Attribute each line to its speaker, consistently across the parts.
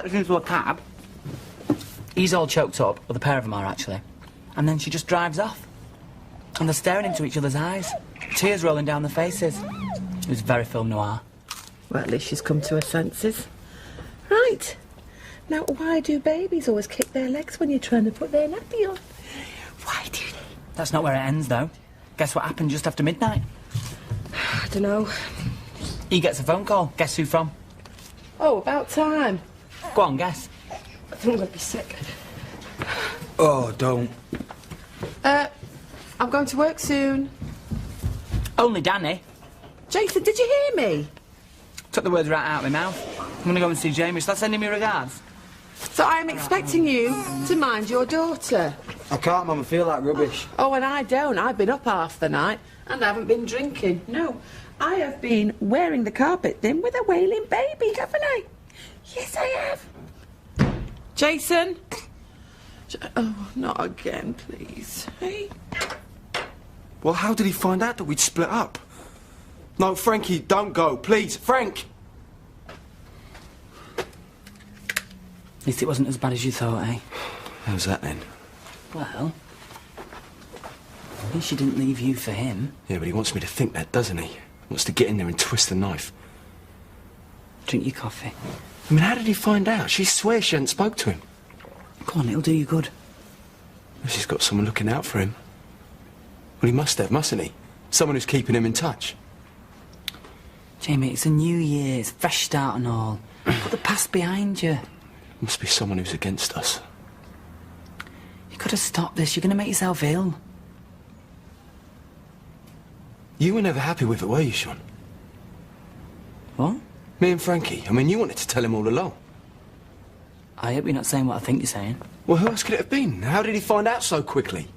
Speaker 1: gets into a cab. He's all choked up, or the pair of them are, actually. And then she just drives off. And they're staring into each other's eyes. Tears rolling down their faces. It was very film noir.
Speaker 2: Well, at least she's come to her senses. Right. Now, why do babies always kick their legs when you're trying to put their nappy on? Why do they?
Speaker 1: That's not where it ends, though. Guess what happened just after midnight?
Speaker 2: I don't know.
Speaker 1: He gets a phone call. Guess who from?
Speaker 2: Oh, about time.
Speaker 1: Go on, guess.
Speaker 2: I think I'm going to be sick.
Speaker 3: Oh, don't.
Speaker 2: I'm going to work soon.
Speaker 1: Only Danny.
Speaker 2: Jason, did you hear me?
Speaker 1: Took the words right out of my mouth. I'm going to go and see Jamie. Start sending me regards.
Speaker 2: So I'm expecting you to mind your daughter.
Speaker 3: I can't, Mum. I feel like rubbish.
Speaker 2: Oh, and I don't. I've been up half the night and I haven't been drinking. No, I have been wearing the carpet thin with a wailing baby, haven't I? Yes, I have. Jason? Oh, not again, please. Hey?
Speaker 3: Well, how did he find out that we'd split up? No, Frankie, don't go. Please, Frank!
Speaker 1: At least it wasn't as bad as you thought, eh?
Speaker 3: How's that, then?
Speaker 1: Well, at least she didn't leave you for him.
Speaker 3: Yeah, but he wants me to think that, doesn't he? Wants to get in there and twist the knife.
Speaker 1: Drink your coffee.
Speaker 3: I mean, how did he find out? She swears she hadn't spoke to him.
Speaker 1: Go on, it'll do you good.
Speaker 3: Well, she's got someone looking out for him. Well, he must have, mustn't he? Someone who's keeping him in touch.
Speaker 1: Jamie, it's a new year, it's a fresh start and all. Put the past behind you.
Speaker 3: Must be someone who's against us.
Speaker 1: You've got to stop this, you're going to make yourself ill.
Speaker 3: You were never happy with it, were you, Sean?
Speaker 1: What?
Speaker 3: Me and Frankie. I mean, you wanted to tell him all along.
Speaker 1: I hope you're not saying what I think you're saying.
Speaker 3: Well, who else could it have been? How did he find out so quickly?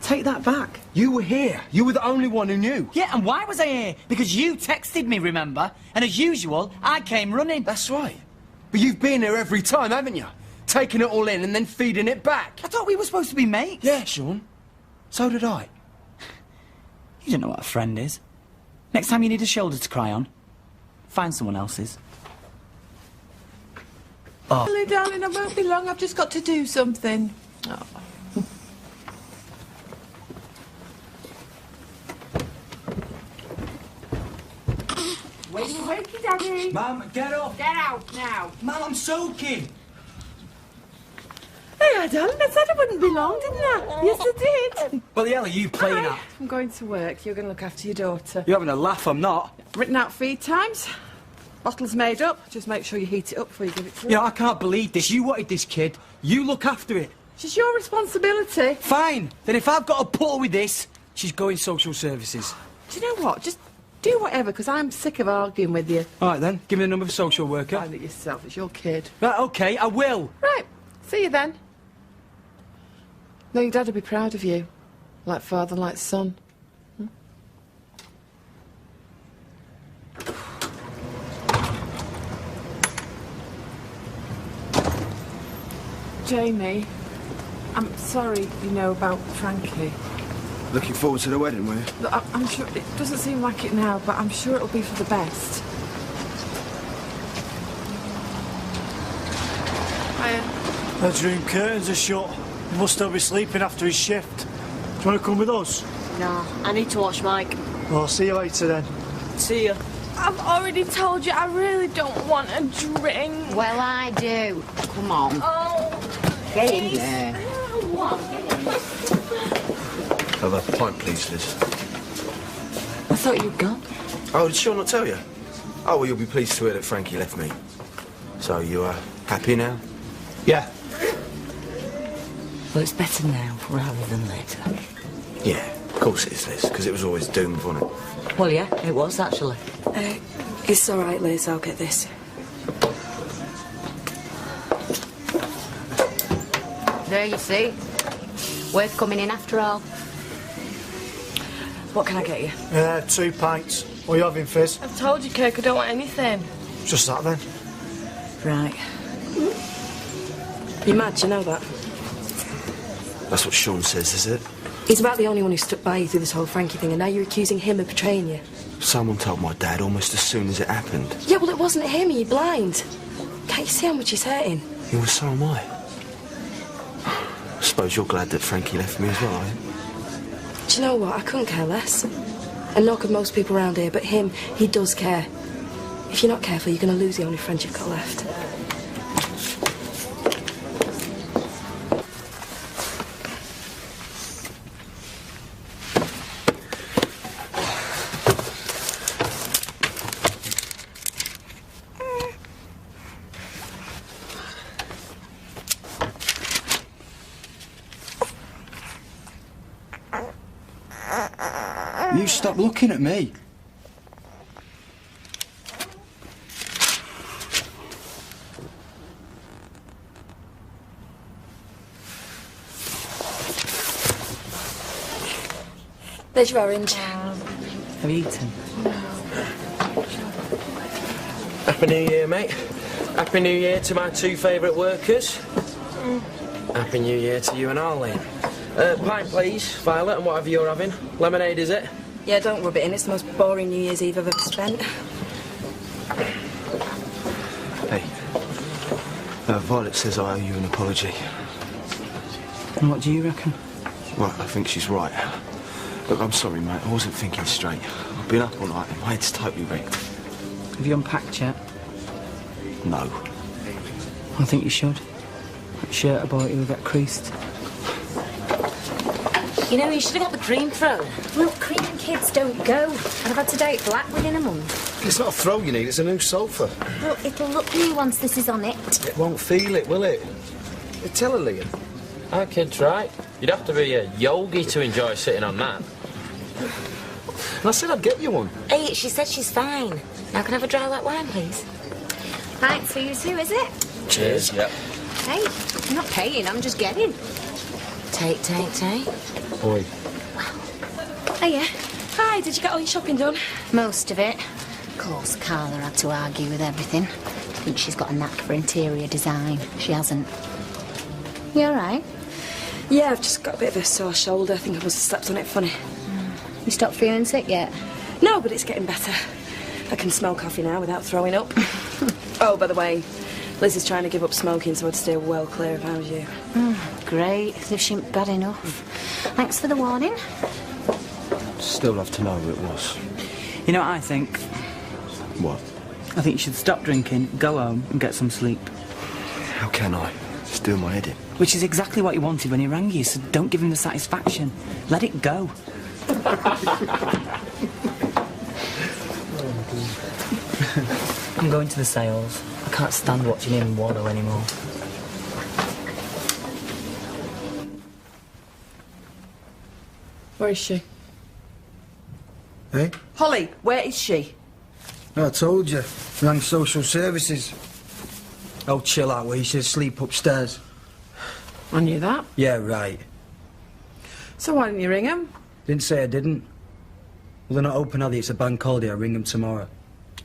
Speaker 2: Take that back.
Speaker 3: You were here. You were the only one who knew.
Speaker 1: Yeah, and why was I here? Because you texted me, remember? And as usual, I came running.
Speaker 3: That's right. But you've been here every time, haven't you? Taking it all in and then feeding it back.
Speaker 1: I thought we were supposed to be mates.
Speaker 3: Yeah, Sean. So did I.
Speaker 1: You don't know what a friend is. Next time you need a shoulder to cry on, find someone else's. Oh.
Speaker 2: Hello, darling, I won't be long. I've just got to do something. Oh.
Speaker 4: Wakey, wakey, Daddy.
Speaker 3: Mum, get off.
Speaker 4: Get out now.
Speaker 3: Mum, I'm soaking.
Speaker 2: Hey, darling, I said I wouldn't be long, didn't I? Yes, I did.
Speaker 3: What the hell are you playing at?
Speaker 2: I'm going to work. You're going to look after your daughter.
Speaker 3: You're having a laugh, I'm not.
Speaker 2: Written out feed times. Bottle's made up. Just make sure you heat it up before you give it to her.
Speaker 3: You know, I can't believe this. You wanted this kid. You look after it.
Speaker 2: It's your responsibility.
Speaker 3: Fine. Then if I've got to put her with this, she's going social services.
Speaker 2: Do you know what? Just do whatever, because I'm sick of arguing with you.
Speaker 3: All right, then. Give me the number of the social worker.
Speaker 2: Find it yourself. It's your kid.
Speaker 3: Right, OK, I will.
Speaker 2: Right. See you then. No, your dad will be proud of you. Like father, like son. Jamie, I'm sorry, you know, about Frankie.
Speaker 3: Looking forward to the wedding, were you?
Speaker 2: Look, I'm sure, it doesn't seem like it now, but I'm sure it'll be for the best. Hiya.
Speaker 5: Bedroom curtains are shut. He must still be sleeping after his shift. Do you want to come with us?
Speaker 6: No, I need to watch Mike.
Speaker 5: Well, I'll see you later then.
Speaker 1: See ya.
Speaker 4: I've already told you I really don't want a drink.
Speaker 6: Well, I do. Come on.
Speaker 4: Oh,
Speaker 6: Get in there.
Speaker 3: Have a pint, please, Liz.
Speaker 1: I thought you'd gone.
Speaker 3: Oh, did Sean not tell you? Oh, well, you'll be pleased to hear that Frankie left me. So you are happy now?
Speaker 5: Yeah.
Speaker 1: Well, it's better now rather than later.
Speaker 3: Yeah, of course it is, Liz, because it was always doomed, wasn't it?
Speaker 6: Well, yeah, it was, actually.
Speaker 2: It's all right, Liz. I'll get this.
Speaker 6: There you see. Worth coming in after all.
Speaker 2: What can I get you?
Speaker 5: 2 pints. What are you having, Fizz?
Speaker 4: I've told you, Kirk, I don't want anything.
Speaker 5: Just that then.
Speaker 2: Right. You're mad, you know that?
Speaker 3: That's what Sean says, is it?
Speaker 2: He's about the only one who stuck by you through this whole Frankie thing, and now you're accusing him of betraying you.
Speaker 3: Someone told my dad almost as soon as it happened.
Speaker 2: Yeah, well, it wasn't him. Are you blind? Can't you see how much he's hurting?
Speaker 3: Yeah, well, so am I. I suppose you're glad that Frankie left me as well, are you?
Speaker 2: Do you know what? I couldn't care less. And nor could most people around here, but him, he does care. If you're not careful, you're going to lose the only friend you've got left.
Speaker 7: You stop looking at me.
Speaker 2: There's your orange.
Speaker 1: Have you eaten?
Speaker 8: Happy New Year, mate. Happy New Year to my two favourite workers. Happy New Year to you and Arlene. Pint, please, Violet, and whatever you're having. Lemonade, is it?
Speaker 2: Yeah, don't rub it in. It's the most boring New Year's Eve I've ever spent.
Speaker 3: Hey, Violet says I owe you an apology.
Speaker 1: And what do you reckon?
Speaker 3: Right, I think she's right. Look, I'm sorry, mate. I wasn't thinking straight. I've been up all night and my head's totally wrecked.
Speaker 1: Have you unpacked yet?
Speaker 3: No.
Speaker 1: I think you should. That shirt I bought you will get creased.
Speaker 6: You know, you should have got the cream thrown. Look, cream and kids don't go. I'd have had to date Black within a month.
Speaker 9: It's not a throw you need, it's a new sofa.
Speaker 6: Well, it'll look new once this is on it.
Speaker 9: It won't feel it, will it? Tell her, Liam.
Speaker 8: Our kid's right. You'd have to be a yogi to enjoy sitting on that.
Speaker 9: And I said I'd get you one.
Speaker 6: Hey, she said she's fine. Now can I have a dry white wine, please? Right, for you two, is it?
Speaker 9: Cheers. Yep.
Speaker 6: Hey, I'm not paying, I'm just getting. Take.
Speaker 9: Oi.
Speaker 2: Hiya. Hi, did you get all your shopping done?
Speaker 6: Most of it. Of course, Carla had to argue with everything. Thinks she's got a knack for interior design. She hasn't. You all right?
Speaker 2: Yeah, I've just got a bit of a sore shoulder. I think I must have slept on it funny.
Speaker 6: You stopped feeling sick yet?
Speaker 2: No, but it's getting better. I can smell coffee now without throwing up. Oh, by the way, Liz is trying to give up smoking, so I'd steer well clear if I was you.
Speaker 6: Great, as if she ain't bad enough. Thanks for the warning.
Speaker 3: Still love to know who it was.
Speaker 1: You know what I think?
Speaker 3: What?
Speaker 1: I think you should stop drinking, go home and get some sleep.
Speaker 3: How can I? It's doing my head in.
Speaker 1: Which is exactly what he wanted when he rang you, so don't give him the satisfaction. Let it go. I'm going to the sales. I can't stand watching him wallow anymore.
Speaker 2: Where is she?
Speaker 7: Hey?
Speaker 2: Holly, where is she?
Speaker 7: I told you. Rang social services. Oh, chill out, will you? She's asleep upstairs.
Speaker 2: I knew that.
Speaker 7: Yeah, right.
Speaker 2: So why didn't you ring him?
Speaker 7: Didn't say I didn't. Well, they're not open, are they? It's a bank holiday. I'll ring them tomorrow.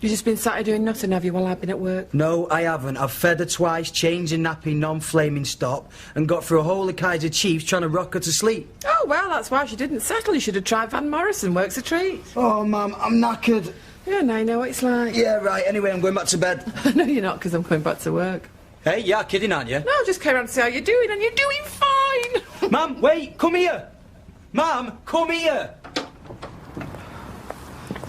Speaker 2: You've just been sat here doing nothing, have you, while I've been at work?
Speaker 7: No, I haven't. I've fed her twice, changed her nappy, non-flaming stop, and got through a whole of Kaiser Chiefs trying to rock her to sleep.
Speaker 2: Oh, well, that's why she didn't settle. You should have tried Van Morrison. Works a treat.
Speaker 7: Oh, Mum, I'm knackered.
Speaker 2: Yeah, now you know what it's like.
Speaker 7: Yeah, right. Anyway, I'm going back to bed.
Speaker 2: No, you're not, because I'm going back to work.
Speaker 7: Hey, you're kidding, aren't you?
Speaker 2: No, I just came around to see how you're doing, and you're doing fine.
Speaker 7: Mum, wait, come here. Mum, come here.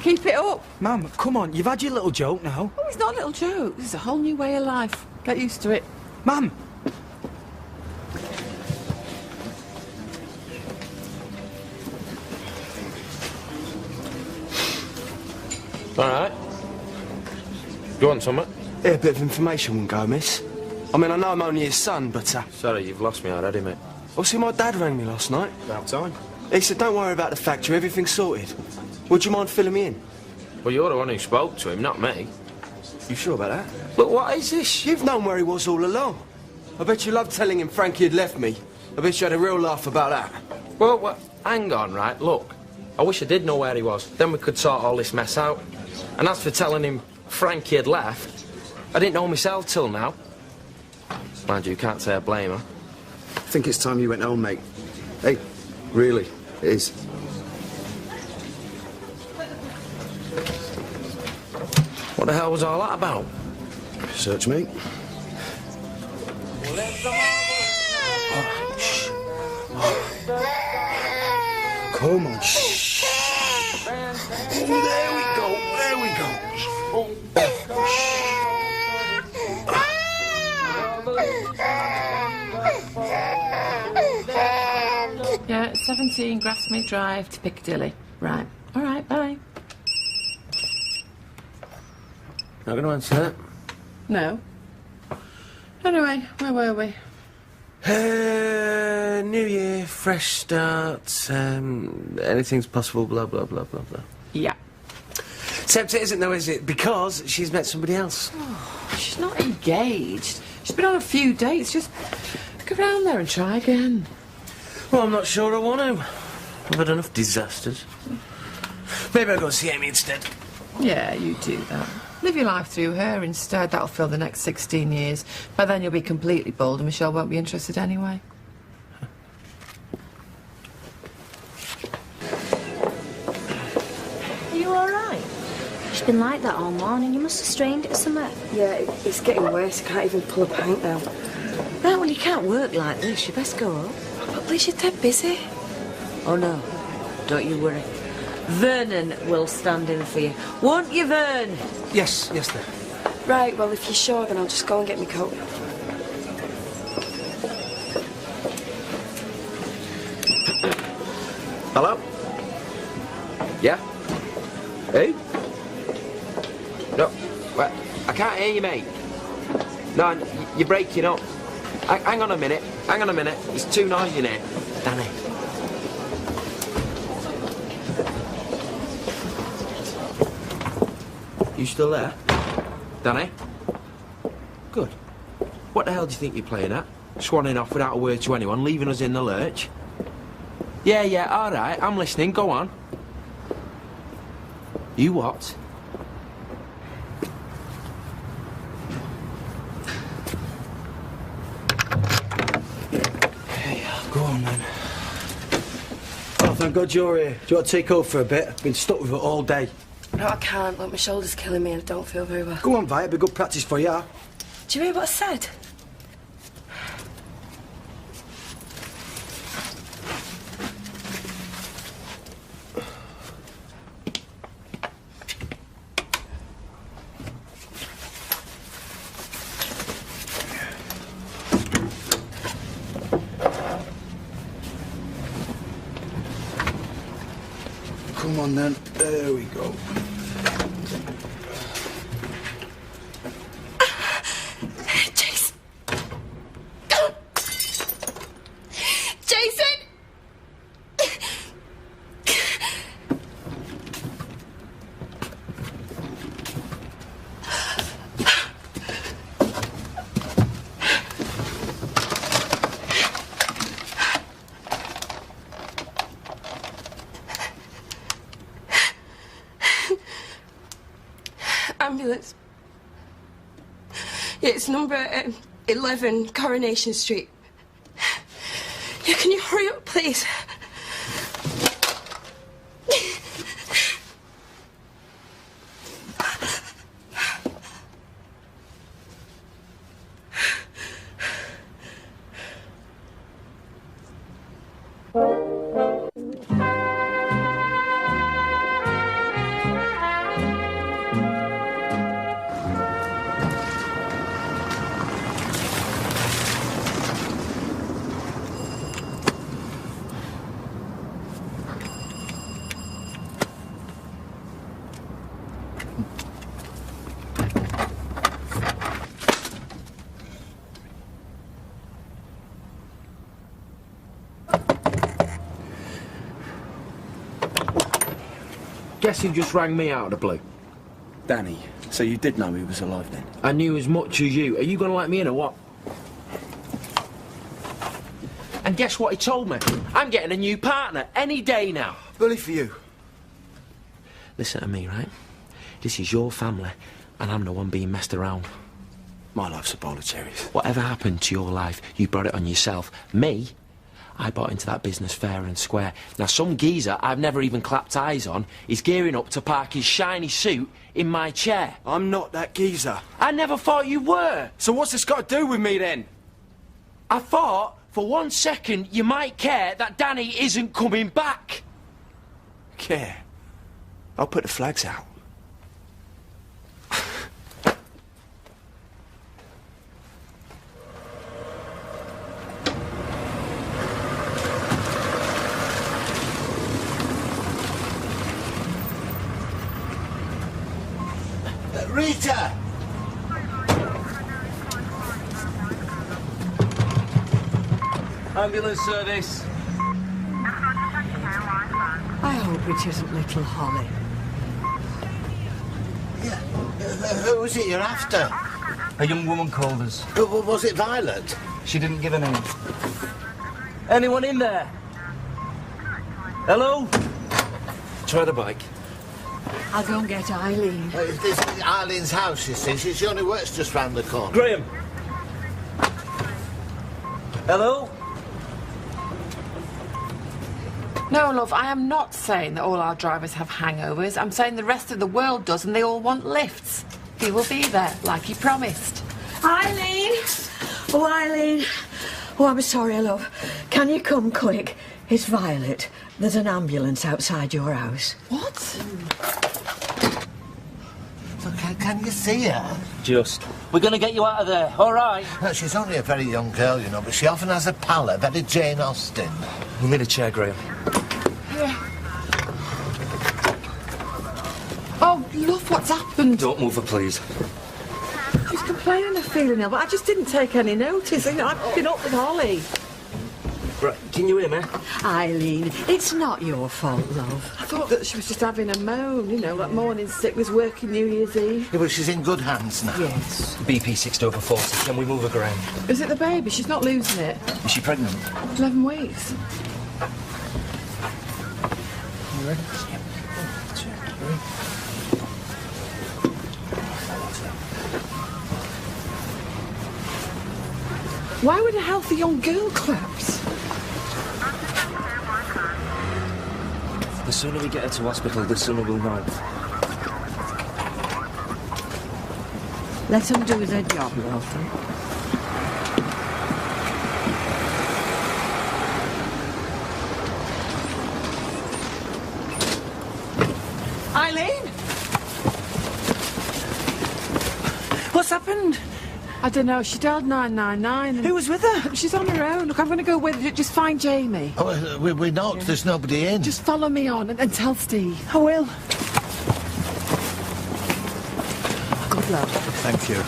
Speaker 2: Keep it up.
Speaker 7: Mum, come on, you've had your little joke now.
Speaker 2: Oh, it's not a little joke. This is a whole new way of life. Get used to it.
Speaker 7: Mum.
Speaker 8: All right. You want something?
Speaker 3: Yeah, a bit of information wouldn't go, miss. I mean, I know I'm only his son, but,
Speaker 8: Sorry, you've lost me already, mate.
Speaker 3: well, see, my dad rang me last night.
Speaker 9: About time.
Speaker 3: He said, don't worry about the factory, everything's sorted. Would you mind filling me in?
Speaker 8: Well, you're the one who spoke to him, not me.
Speaker 3: You sure about that?
Speaker 8: But what is this?
Speaker 3: You've known where he was all along. I bet you loved telling him Frankie had left me. I bet you had a real laugh about that.
Speaker 8: Well, hang on, right, look. I wish I did know where he was. Then we could sort all this mess out. And as for telling him Frankie had left, I didn't know myself till now. Mind you, can't say I blame her.
Speaker 9: I think it's time you went home, mate. Hey, really, it is.
Speaker 8: What the hell was all that about?
Speaker 9: Search me.
Speaker 7: Shh. Come on, shh. There we go, there we go.
Speaker 2: Yeah, 17 Grassmead Drive to Piccadilly. Right. All right, bye.
Speaker 8: Not going to answer that.
Speaker 2: No. Anyway, where were we?
Speaker 8: New Year, fresh start, anything's possible, blah, blah, blah, blah, blah.
Speaker 2: Yeah.
Speaker 8: Except it isn't though, is it? Because she's met somebody else.
Speaker 2: Oh, she's not engaged. She's been on a few dates. Just go round there and try again.
Speaker 8: Well, I'm not sure I want to. I've had enough disasters. Maybe I'll go see Amy instead.
Speaker 2: Yeah, you do that. Live your life through her instead. That'll fill the next 16 years. By then you'll be completely bald and Michelle won't be interested anyway.
Speaker 6: Are you all right? She's been like that all morning. You must have strained it somewhere.
Speaker 10: Yeah, it's getting worse. I can't even pull a pint now.
Speaker 11: Right, well, you can't work like this. You best go home.
Speaker 10: But Liz, you're dead busy.
Speaker 11: Oh, no. Don't you worry. Vernon will stand in for you. Won't you, Vern?
Speaker 3: Yes, yes, there.
Speaker 10: Right, well, if you're sure, then I'll just go and get my coat.
Speaker 8: Hello? Yeah? Who? No, well, I can't hear you, mate. No, you're breaking up. Hang on a minute. Hang on a minute. It's too noisy in here. Danny. You still there? Danny? Good. What the hell do you think you're playing at? Swanning off without a word to anyone, leaving us in the lurch? Yeah, all right. I'm listening. Go on. You what?
Speaker 7: Hey, go on then. Oh, thank God you're here. Do you want to take over for a bit? I've been stuck with it all day.
Speaker 10: No, I can't. Look, my shoulder's killing me and I don't feel very well.
Speaker 7: Go on, Vi. It'll be good practice for you.
Speaker 10: Do you hear what I said?
Speaker 7: Come on then. There we go.
Speaker 10: Jason! Jason! Ambulance. Yeah, it's number 11 Coronation Street. Yeah, can you hurry up, please?
Speaker 8: Guess you just rang me out of the blue.
Speaker 7: Danny, so you did know he was alive then?
Speaker 8: I knew as much as you. Are you going to let me in or what? And guess what he told me? I'm getting a new partner any day now.
Speaker 3: Bully for you.
Speaker 8: Listen to me, right? This is your family, and I'm the one being messed around.
Speaker 3: My life's a bowl of cherries.
Speaker 8: Whatever happened to your life, you brought it on yourself. Me, I bought into that business fair and square. Now, some geezer I've never even clapped eyes on is gearing up to park his shiny suit in my chair.
Speaker 3: I'm not that geezer.
Speaker 8: I never thought you were.
Speaker 3: So what's this got to do with me then?
Speaker 8: I thought, for 1 second, you might care that Danny isn't coming back.
Speaker 3: Care? I'll put the flags out.
Speaker 12: Rita!
Speaker 13: Ambulance service.
Speaker 11: I hope it isn't little Holly.
Speaker 12: Yeah. Who was it you're after?
Speaker 13: A young woman called us.
Speaker 12: Was it Violet?
Speaker 13: She didn't give a name. Anyone in there? Hello?
Speaker 8: Try the bike.
Speaker 11: I'll go and get Eileen.
Speaker 12: This is Eileen's house, you see. She only works just round the corner.
Speaker 13: Graham. Hello?
Speaker 2: No, love, I am not saying that all our drivers have hangovers. I'm saying the rest of the world does, and they all want lifts. He will be there, like he promised.
Speaker 11: Eileen! Oh, Eileen. Oh, I'm sorry, love. Can you come quick? It's Violet. There's an ambulance outside your house.
Speaker 2: What?
Speaker 12: Look, can you see her?
Speaker 13: Just. We're going to get you out of there, all right?
Speaker 12: No, she's only a very young girl, you know, but she often has a pallor, very Jane Austen.
Speaker 8: You need a chair, Graham.
Speaker 2: Oh, love, what's happened?
Speaker 8: Don't move her, please.
Speaker 2: She's complaining of feeling ill, but I just didn't take any notice. You know, I've been up with Holly.
Speaker 8: Right, can you hear me?
Speaker 11: Eileen, it's not your fault, love.
Speaker 2: I thought that she was just having a moan, you know, like morning sickness, working New Year's Eve.
Speaker 12: Yeah, well, she's in good hands now.
Speaker 11: Yes.
Speaker 8: BP 6/40. Can we move her, Graham?
Speaker 2: Is it the baby? She's not losing it.
Speaker 8: Is she pregnant?
Speaker 2: 11 weeks.
Speaker 8: You ready?
Speaker 2: Why would a healthy young girl collapse?
Speaker 8: The sooner we get her to hospital, the sooner we'll know.
Speaker 11: Let them do their job, love.
Speaker 2: Eileen?
Speaker 1: What's happened?
Speaker 2: I don't know. She dialed 999.
Speaker 1: Who was with her?
Speaker 2: She's on her own. Look, I'm going to go with her. Just find Jamie.
Speaker 12: Oh, we're not. Yeah. There's nobody in.
Speaker 2: Just follow me on and tell Steve.
Speaker 1: I will.
Speaker 2: Good luck.
Speaker 12: Thank you.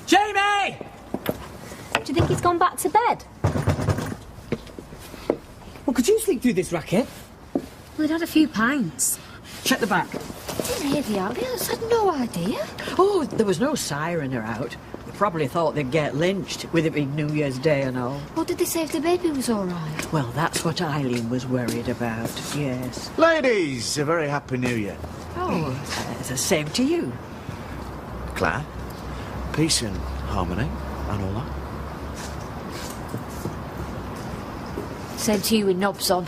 Speaker 1: Jamie!
Speaker 6: Do you think he's gone back to bed?
Speaker 1: Well, could you sleep through this racket?
Speaker 6: Well, he'd had a few pints.
Speaker 1: Check the back.
Speaker 6: Didn't hear the ambulance. Had no idea.
Speaker 11: Oh, there was no siren or out. They probably thought they'd get lynched, with it being New Year's Day and all.
Speaker 6: What did they say if the baby was all right?
Speaker 11: Well, that's what Eileen was worried about, yes.
Speaker 14: Ladies, a very happy New Year.
Speaker 11: Oh, the same to you.
Speaker 14: Claire, peace and harmony and all that.
Speaker 6: Same to you with knobs on.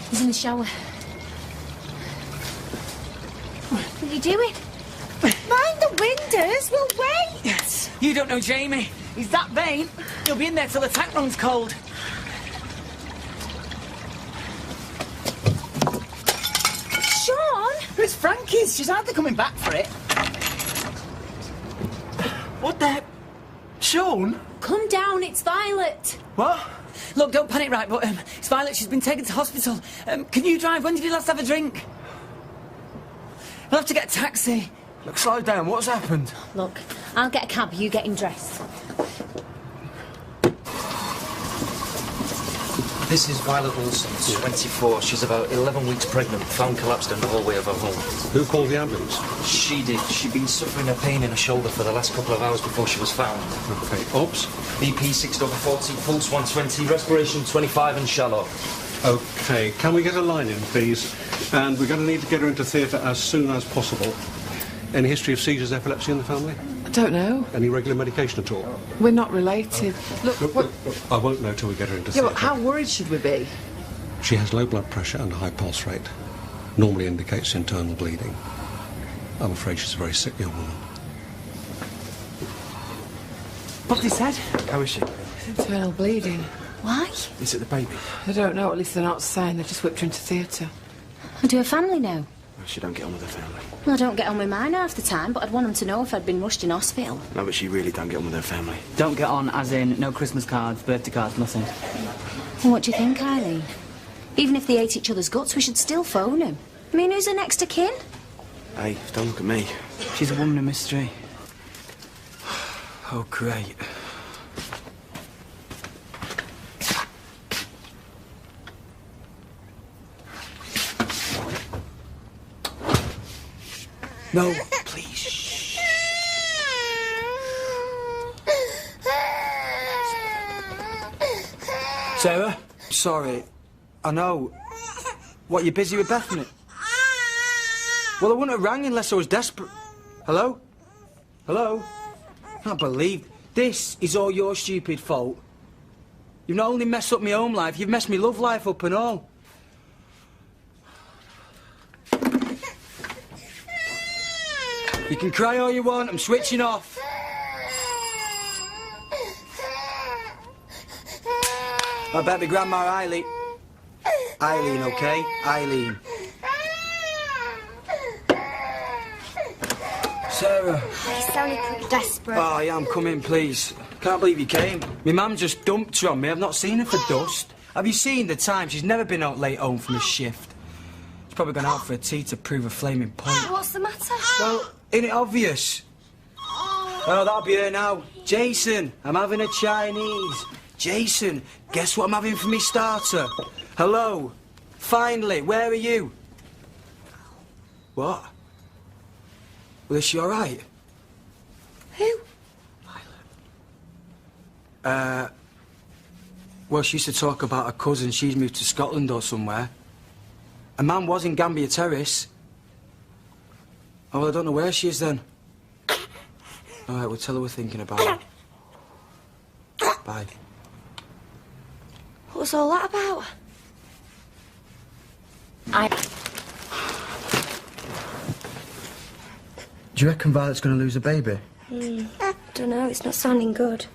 Speaker 6: He's in the shower. What are you doing? Mind the windows, we'll wait.
Speaker 1: You don't know Jamie. He's that vain. He'll be in there till the tank runs cold.
Speaker 6: Sean?
Speaker 1: It's Frankie's. She's hardly coming back for it. What the heck? Sean?
Speaker 6: Come down, it's Violet.
Speaker 1: What? Look, don't panic, right, but it's Violet. She's been taken to hospital. Can you drive? When did you last have a drink? We'll have to get a taxi.
Speaker 3: Look, slow down. What's happened?
Speaker 6: Look, I'll get a cab, you getting dressed.
Speaker 8: This is Violet Wilson, 24. She's about 11 weeks pregnant, found collapsed in the hallway of her home.
Speaker 15: Who called the ambulance?
Speaker 8: She did. She'd been suffering a pain in her shoulder for the last couple of hours before she was found.
Speaker 15: OK. Ops?
Speaker 8: BP 6/40, pulse 120, respiration 25 and shallow.
Speaker 15: OK. Can we get a line in, please? And we're going to need to get her into theatre as soon as possible. Any history of seizures, epilepsy in the family?
Speaker 2: I don't know.
Speaker 15: Any regular medication at all?
Speaker 2: We're not related. Look,
Speaker 15: Look, I won't know till we get her into
Speaker 2: yeah,
Speaker 15: theatre.
Speaker 2: but how worried should we be?
Speaker 15: She has low blood pressure and a high pulse rate. Normally indicates internal bleeding. I'm afraid she's a very sick young woman.
Speaker 2: What's he said?
Speaker 3: How is she?
Speaker 2: Internal bleeding.
Speaker 6: Why?
Speaker 3: Is it the baby?
Speaker 2: I don't know, at least they're not saying. They just whipped her into theatre.
Speaker 6: Do her family know?
Speaker 3: Well, she don't get on with her family.
Speaker 6: Well, I don't get on with mine half the time, but I'd want them to know if I'd been rushed in hospital.
Speaker 3: No, but she really don't get on with her family.
Speaker 1: Don't get on, as in no Christmas cards, birthday cards, nothing.
Speaker 6: Well, what do you think, Eileen? Even if they ate each other's guts, we should still phone him. I mean, who's her next of kin?
Speaker 3: Hey, don't look at me.
Speaker 1: She's a woman of mystery.
Speaker 3: Oh, great. No, please.
Speaker 7: Sarah? Sorry. I know. What, you busy with Bethany? Well, I wouldn't have rang unless I was desperate. Hello? Hello? I can't believe this is all your stupid fault. You've not only messed up my home life, you've messed my love life up and all. You can cry all you want, I'm switching off. I bet my grandma Eileen. Eileen, okay? Eileen. Sarah.
Speaker 16: You sounded pretty desperate.
Speaker 7: Oh, yeah, I'm coming, please. Can't believe you came. My mum just dumped her on me. I've not seen her for dust. Have you seen the time? She's never been out late home from a shift. She's probably gone out for a tea to prove a flaming point.
Speaker 16: What's the matter?
Speaker 7: Well, ain't it obvious? Oh, that'll be her now. Jason, I'm having a Chinese. Jason, guess what I'm having for me starter? Hello? Finally, where are you? What? Well, is she all right?
Speaker 16: Who?
Speaker 7: Well, she used to talk about her cousin. She's moved to Scotland or somewhere. A man was in Gambia Terrace. Oh, well, I don't know where she is then. All right, we'll tell her we're thinking about her. Bye.
Speaker 16: What was all that about?
Speaker 7: Do you reckon Violet's going to lose a baby?
Speaker 16: Don't know, it's not sounding good.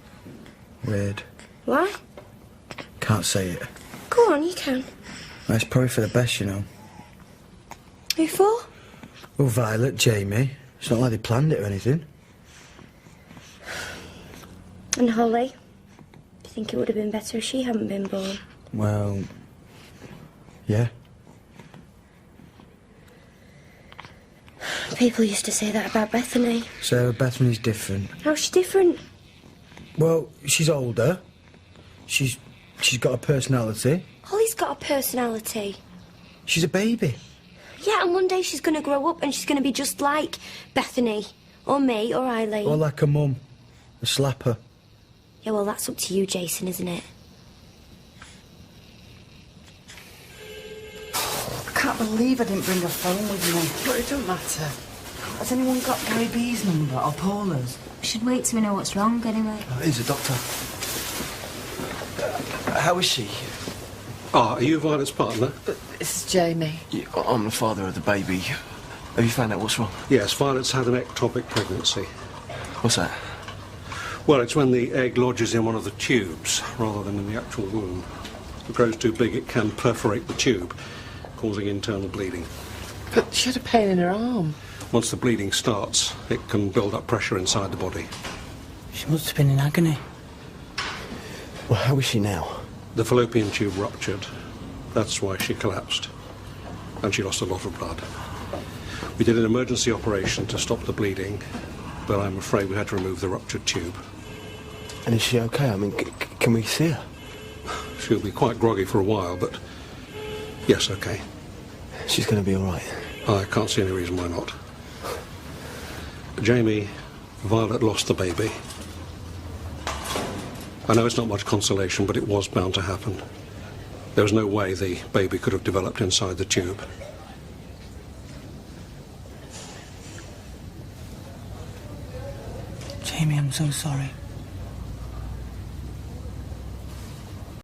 Speaker 7: Weird.
Speaker 16: Why?
Speaker 7: Can't say it.
Speaker 16: Go on, you can.
Speaker 7: Well, it's probably for the best, you know.
Speaker 16: Who for?
Speaker 7: Well, Violet, Jamie. It's not like they planned it or anything.
Speaker 16: And Holly? Do you think it would have been better if she hadn't been born?
Speaker 7: Well, yeah.
Speaker 16: People used to say that about Bethany.
Speaker 7: Sarah, Bethany's different.
Speaker 16: How's she different?
Speaker 7: Well, she's older. She's got a personality.
Speaker 16: Holly's got a personality.
Speaker 7: She's a baby.
Speaker 16: Yeah, and one day she's going to grow up and she's going to be just like Bethany, or me, or Eileen.
Speaker 7: Or like her mum. A slapper.
Speaker 16: Yeah, well, that's up to you, Jason, isn't it?
Speaker 2: I can't believe I didn't bring a phone with me. But it don't matter. Has anyone got Gary B's number or Paula's?
Speaker 6: We should wait till we know what's wrong, anyway.
Speaker 3: Here's a doctor. How is she?
Speaker 15: Ah, are you Violet's partner?
Speaker 2: This is Jamie.
Speaker 3: Yeah, I'm the father of the baby. Have you found out what's wrong?
Speaker 15: Yes, Violet's had an ectopic pregnancy.
Speaker 3: What's that?
Speaker 15: Well, it's when the egg lodges in one of the tubes rather than in the actual womb. If it grows too big, it can perforate the tube, causing internal bleeding.
Speaker 2: But she had a pain in her arm.
Speaker 15: Once the bleeding starts, it can build up pressure inside the body.
Speaker 1: She must have been in agony.
Speaker 3: Well, how is she now?
Speaker 15: The fallopian tube ruptured. That's why she collapsed. And she lost a lot of blood. We did an emergency operation to stop the bleeding, but I'm afraid we had to remove the ruptured tube.
Speaker 3: And is she okay? I mean, can we see her?
Speaker 15: She'll be quite groggy for a while, but yes, okay.
Speaker 3: She's going to be all right.
Speaker 15: I can't see any reason why not. Jamie, Violet lost the baby. I know it's not much consolation, but it was bound to happen. There was no way the baby could have developed inside the tube.
Speaker 1: Jamie, I'm so sorry.